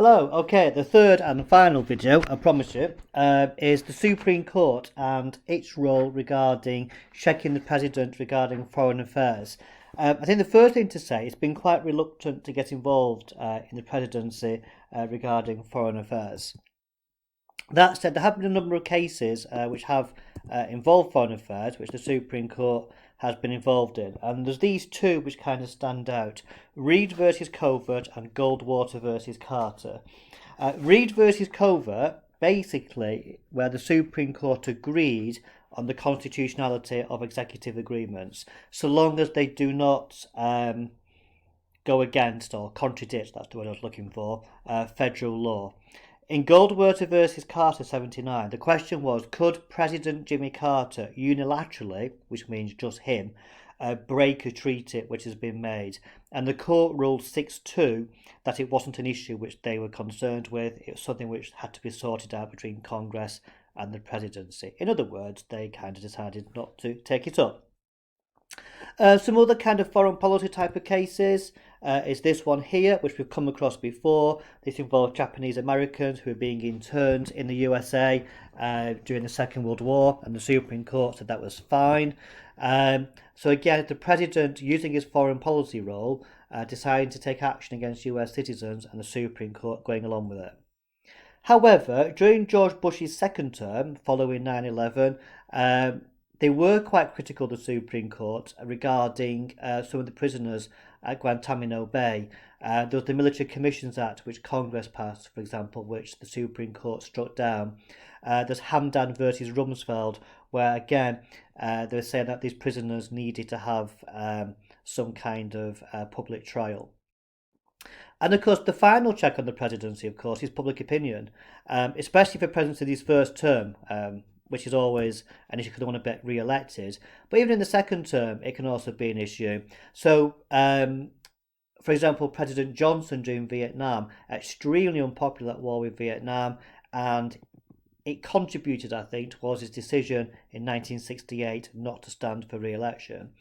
Hello, okay, the third and final video, I promise you, is the Supreme Court and its role regarding checking the President regarding foreign affairs. I think the first thing to say, it's been quite reluctant to get involved in the Presidency regarding foreign affairs. That said, there have been a number of cases which have involved foreign affairs, which the Supreme Court has been involved in. And there's these two which kind of stand out: Reed versus Covert and Goldwater versus Carter. Reed versus Covert, basically, where the Supreme Court agreed on the constitutionality of executive agreements, so long as they do not go against or contradict, that's the word I was looking for, federal law. In Goldwater versus Carter 79, the question was, could President Jimmy Carter unilaterally, which means just him, break a treaty which has been made? And the court ruled 6-2 that it wasn't an issue which they were concerned with. It was something which had to be sorted out between Congress and the presidency. In other words, they kind of decided not to take it up. Some other kind of foreign policy type of cases is this one here, which we've come across before. This involved Japanese Americans who were being interned in the USA during the Second World War, and the Supreme Court said that was fine. So again, the President, using his foreign policy role, deciding to take action against US citizens, and the Supreme Court going along with it. However, during George Bush's second term, following 9/11, they were quite critical of the Supreme Court regarding some of the prisoners at Guantanamo Bay. There was the Military Commissions Act, which Congress passed, for example, which the Supreme Court struck down. There's Hamdan versus Rumsfeld, where again they were saying that these prisoners needed to have some kind of public trial. And of course, the final check on the presidency, of course, is public opinion, especially for presidents in his first term, which is always an issue because they want to get re-elected. But even in the second term, it can also be an issue. So, for example, President Johnson during Vietnam, extremely unpopular at war with Vietnam, and it contributed, I think, towards his decision in 1968 not to stand for re-election.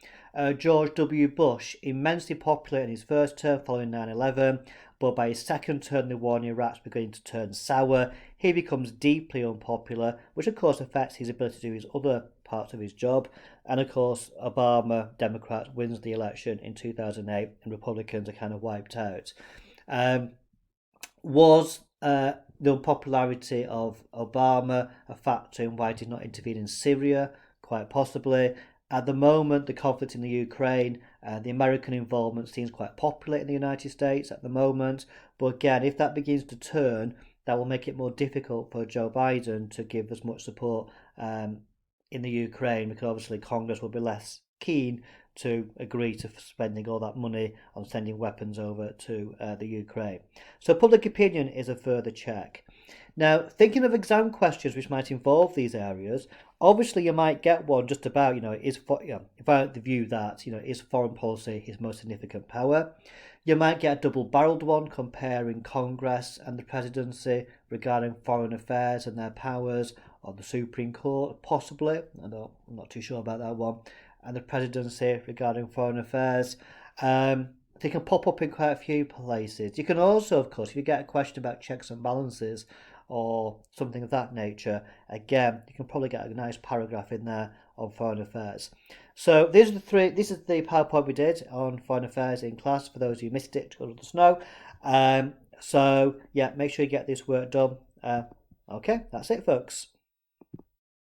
George W. Bush, immensely popular in his first term following 9/11, but by his second term the war in Iraq is beginning to turn sour. He becomes deeply unpopular, which of course affects his ability to do his other parts of his job. And of course, Obama, Democrat, wins the election in 2008 and Republicans are kind of wiped out. Was the unpopularity of Obama a factor in why he did not intervene in Syria? Quite possibly. At the moment, the conflict in the Ukraine, the American involvement seems quite popular in the United States at the moment. But again, if that begins to turn, that will make it more difficult for Joe Biden to give as much support in the Ukraine, because obviously Congress will be less keen to agree to spending all that money on sending weapons over to the Ukraine. So public opinion is a further check. Now, thinking of exam questions which might involve these areas, obviously you might get one just about, about the view that, is foreign policy his most significant power? You might get a double-barreled one comparing Congress and the presidency regarding foreign affairs and their powers, or the Supreme Court, possibly. I'm not too sure about that one. And the presidency regarding foreign affairs. They can pop up in quite a few places. You can also, of course, if you get a question about checks and balances or something of that nature, again, you can probably get a nice paragraph in there on foreign affairs. So these are the three. This is the PowerPoint we did on foreign affairs in class. For those who missed it, let us know. So yeah, make sure you get this work done. Okay, that's it, folks.